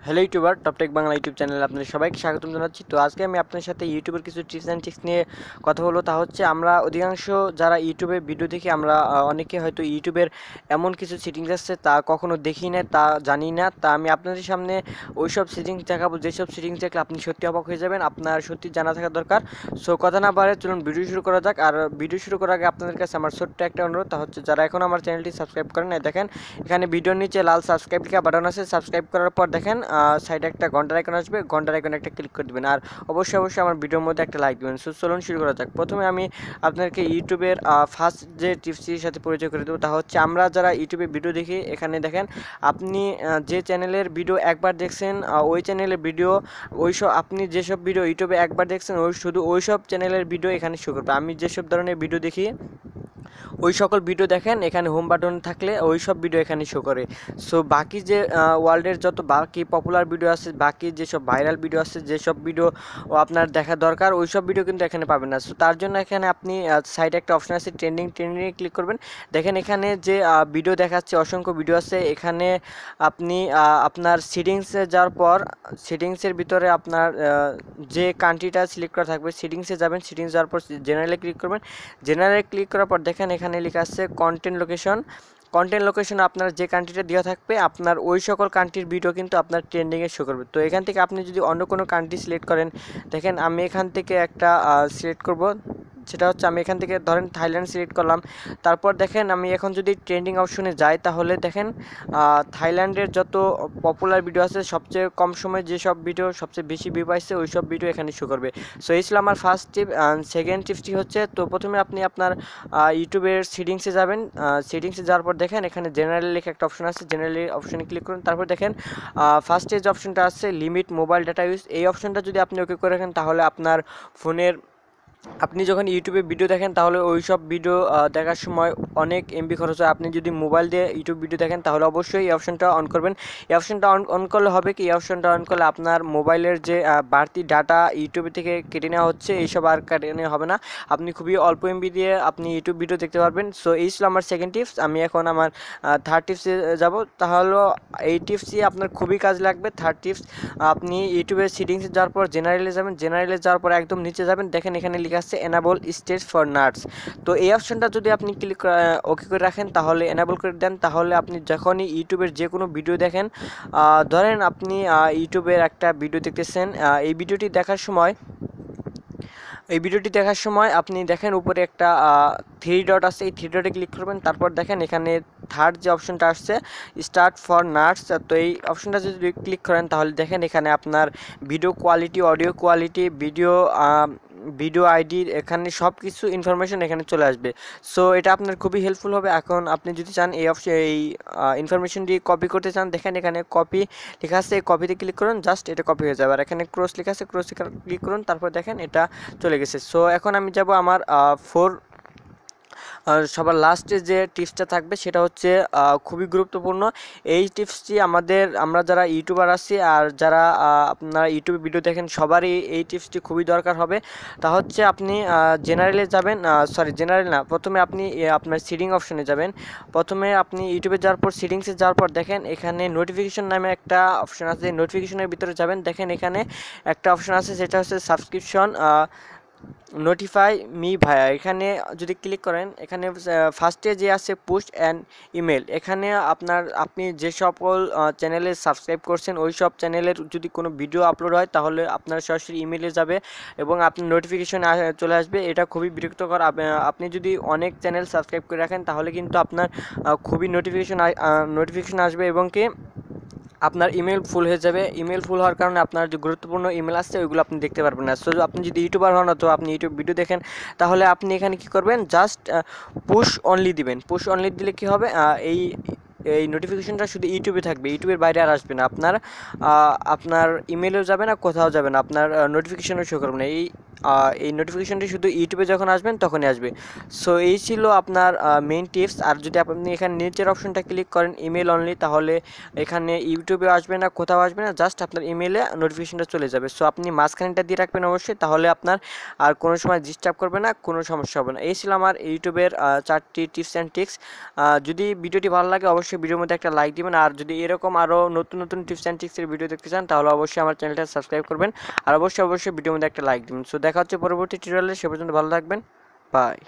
Hello YouTuber Top Tech Bangla YouTube চ্যানেলে আপনাদের সবাইকে স্বাগতম জানাচ্ছি। তো আজকে আমি আপনার সাথে ইউটিউবের কিছু টিপস অ্যান্ড ট্রিক্স নিয়ে কথা বলবো। তা হচ্ছে আমরা অধিকাংশ যারা ইউটিউবে ভিডিও দেখি আমরা অনেকে হয়তো ইউটিউবের এমন কিছু সেটিংস আছে তা কখনো দেখি না, তা জানি না। তা আমি আপনাদের সামনে ওই সব সেটিংস দেখাবো, যেসব সেটিংস দেখলে আপনি সত্যি অবাক হয়ে যাবেন, আপনার সত্যি জানা থাকা দরকার। সো কথা না বাড়ে চলুন ভিডিও শুরু করা যাক। আর ভিডিও শুরু করার আগে আপনাদের কাছে আমার ছোট্ট একটা অনুরোধ, তা হচ্ছে যারা এখন আমার চ্যানেলটি সাবস্ক্রাইব করেন না, দেখেন এখানে ভিডিওর নিচে লাল সাবস্ক্রাইব লেখা বাটন আছে। সাবস্ক্রাইব করার পর দেখেন সাইডে একটা ঘন্টার আইকন আসবে, ঘন্টার আইকনে একটা ক্লিক করে দেবেন। আর অবশ্যই আমার ভিডিওর মধ্যে একটা লাইক দেবেন। সো চলুন শুরু করা যাক। প্রথমে আমি আপনাদেরকে ইউটিউবের ফার্স্ট যে টিপসটির সাথে পরিচয় করে দেবো, তা হচ্ছে আমরা যারা ইউটিউবে ভিডিও দেখি, এখানে দেখেন আপনি যে চ্যানেলের ভিডিও একবার দেখছেন ওই চ্যানেলের ভিডিও আপনি যেসব ভিডিও ইউটিউবে একবার দেখছেন শুধু ওই সব চ্যানেলের ভিডিও এখানে শো করবে। আমি যেসব ধরনের ভিডিও দেখি ওই সকল ভিডিও দেখেন এখানে হোম বাটন থাকলে ওই সব ভিডিও এখানে শো করে। সো বাকি যে ওয়ার্ল্ডের যত বাকি পপুলার ভিডিও আছে, বাকি যেসব ভাইরাল ভিডিও আছে, যেসব ভিডিও আপনার দেখা দরকার ওই সব ভিডিও কিন্তু এখানে পাবেন না। সো তার জন্য এখানে আপনি সাইডে একটা অপশন আছে ট্রেন্ডিংয়ে ক্লিক করবেন। দেখেন এখানে যে ভিডিও দেখাচ্ছে অসংখ্য ভিডিও আছে। এখানে আপনি আপনার সেটিংসে যাওয়ার পর সেটিংসের ভিতরে আপনার যে কান্ট্রিটা সিলেক্ট করা থাকবে সেটিংসে যাবেন। সেটিংস যাওয়ার পর জেনারেলে ক্লিক করবেন। জেনারেলে ক্লিক করার পর দেখেন এখানে লেখা আছে কন্টেন্ট লোকেশন। আপনার যে কান্ট্রিটা দেওয়া থাকবে আপনার ওই সকল কান্ট্রির ভিডিও কিন্তু আপনার ট্রেন্ডিংয়ে শো করবে। তো এখান থেকে আপনি যদি অন্য কোনো কান্ট্রি সিলেক্ট করেন, দেখেন আমি এখান থেকে একটা সিলেক্ট করব, সেটা হচ্ছে আমি এখান থেকে ধরেন থাইল্যান্ড সিলেক্ট করলাম। তারপর দেখেন আমি এখন যদি ট্রেন্ডিং অপশনে যাই তাহলে দেখেন থাইল্যান্ডের যত পপুলার ভিডিও আছে সবচেয়ে কম সময়ে যেসব ভিডিও সবচেয়ে বেশি ভিউ পাইছে ওই সব ভিডিও এখানে শো করবে। সো এই ছিল আমার ফার্স্ট টিপ। সেকেন্ড টিপসটি হচ্ছে, তো প্রথমে আপনি আপনার ইউটিউবের সেটিংসে যাবেন। সেটিংসে যাওয়ার পর দেখেন এখানে জেনারেল লেখা একটা অপশন আছে, জেনারেল অপশনে ক্লিক করুন। তারপর দেখেন ফার্স্টে যে অপশনটা আছে লিমিট মোবাইল ডাটা ইউজ, এই অপশনটা যদি আপনি ওকে করে রাখেন তাহলে আপনার ফোনের আপনি যখন ইউটিউবে ভিডিও দেখেন তাহলে ওই সব ভিডিও দেখার সময় অনেক এমবি খরচ হয়। আপনি যদি মোবাইল দিয়ে ইউটিউব ভিডিও দেখেন তাহলে অবশ্যই এই অপশনটা অন করবেন। এই অপশনটা অন করলে হবে কি, এই অপশনটা অন করলে আপনার মোবাইলের যে বাড়তি ডাটা ইউটিউব থেকে কেটে নেওয়া হচ্ছে এইসব আর কেটে নেওয়া হবে না। আপনি খুবই অল্প এমবি দিয়ে আপনি ইউটিউব ভিডিও দেখতে পারবেন। সো এই ছিল আমার সেকেন্ড টিপস। আমি এখন আমার থার্ড টিপসে যাব। তাহলে এই টিপসই আপনার খুবই কাজ লাগবে। থার্ড টিপস, আপনি ইউটিউবের সেটিংসে যাওয়ার পর জেনারেলে যাবেন। জেনারেলে যাওয়ার পর একদম নিচে যাবেন, দেখেন এখানে লেখা আছে এনাবল স্টেজ ফর নাটস। তো এই অপশনটা যদি আপনি ক্লিক ওকে করে রাখেন তাহলে এনাবল করে দেন, তাহলে আপনি যখনই ইউটিউবের যে কোনো ভিডিও দেখেন, ধরেন আপনি ইউটিউবের একটা ভিডিও দেখতেছেন, এই ভিডিওটি দেখার সময় আপনি দেখেন উপরে একটা থ্রি ডট আছে, এই থ্রি ডটে ক্লিক করবেন। তারপর দেখেন এখানে থার্ড যে অপশনটা আসছে স্টার্ট ফর নাটস, তো এই অপশনটা যদি ক্লিক করেন তাহলে দেখেন এখানে আপনার video quality, audio quality, video ID, এখানে সব কিছু ইনফরমেশন এখানে চলে আসবে। সো এটা আপনার খুবই হেল্পফুল হবে। এখন আপনি যদি চান এই ইনফরমেশনটি কপি করতে চান, দেখেন এখানে কপি লেখা আছে, কপিতে ক্লিক করুন, জাস্ট এটা কপি হয়ে যাবে। আর এখানে ক্রস লেখা আছে, ক্রস ক্লিক করুন, তারপর দেখেন এটা চলে গেছে। সো এখন আমি যাব আমার সবার লাস্টে যে টিপসটা থাকবে সেটা হচ্ছে খুবই গুরুত্বপূর্ণ। এই টিপসটি আমরা যারা ইউটিউবার আছি আর যারা আপনারা ইউটিউবে ভিডিও দেখেন সবারই এই টিপসটি খুবই দরকার হবে। তা হচ্ছে আপনি জেনারেলে যাবেন, জেনারেল না, প্রথমে আপনি আপনার সেটিং অপশনে যাবেন। প্রথমে আপনি ইউটিউবে যাওয়ার পর সেটিংসে যাওয়ার পর দেখেন এখানে নোটিফিকেশন নামে একটা অপশন আছে, নোটিফিকেশনের ভিতরে যাবেন। দেখেন এখানে একটা অপশন আছে যেটা হচ্ছে সাবস্ক্রিপশন নোটিফাই মি ভায়া। এখানে যদি ক্লিক করেন এখানে ফার্স্টে যে আছে পুশ অ্যান্ড ইমেল, এখানে আপনি যে সকল চ্যানেলে সাবস্ক্রাইব করছেন ওই সব চ্যানেলের যদি কোনো ভিডিও আপলোড হয় তাহলে আপনার সরাসরি ইমেলে যাবে এবং আপনার নোটিফিকেশন চলে আসবে। এটা খুবই বিরক্তকর। আপনি যদি অনেক চ্যানেল সাবস্ক্রাইব করে রাখেন তাহলে কিন্তু আপনার খুবই নোটিফিকেশন আসবে এবং কি আপনার ইমেল ফুল হয়ে যাবে। ইমেল ফুল হওয়ার কারণে আপনার যে গুরুত্বপূর্ণ ইমেল আসছে ওইগুলো আপনি দেখতে পারবেন না। সো আপনি যদি ইউটিউবার হন অথবা আপনি ইউটিউব ভিডিও দেখেন তাহলে আপনি এখানে কি করবেন, জাস্ট পুশ অনলি দিবেন। পুশ অনলি দিলে কি হবে, এই নোটিফিকেশনটা শুধু ইউটিউবে থাকবে, ইউটিউবের বাইরে আর আসবে না। আপনার ইমেলেও যাবে না, কোথাও যাবে না, আপনার নোটিফিকেশনও শো করবে না। এই নোটিফিকেশনটি শুধু ইউটিউবে যখন আসবেন তখনই আসবে। সো এই ছিল আপনার মেইন টিপস। আর যদি আপনি এখানে নিচের অপশনটা ক্লিক করেন ইমেল অনলি, তাহলে এখানে ইউটিউবে আসবে না, কোথাও আসবে না, জাস্ট আপনার ইমেলে নোটিফিকেশনটা চলে যাবে। সো আপনি মাঝখানেটা দিয়ে রাখবেন অবশ্যই, তাহলে আপনার আর কোনো সময় ডিস্টার্ব করবে না, কোনো সমস্যা হবে না। এই ছিল আমার ইউটিউবের 4টি টিপস অ্যান্ড ট্রিক্স। যদি ভিডিওটি ভালো লাগে অবশ্যই ভিডিওর মধ্যে একটা লাইক দিবেন, আর যদি এরকম আরও নতুন নতুন টিপস অ্যান্ড ট্রিক্সের ভিডিও দেখতে চান তাহলে অবশ্যই আমার চ্যানেলটা সাবস্ক্রাইব করবেন, আর অবশ্যই ভিডিওর মধ্যে একটা লাইক দিবেন। সো দেখা হচ্ছে পরবর্তী টিউটোরিয়ালে, সে পর্যন্ত ভালো থাকবেন, বাই।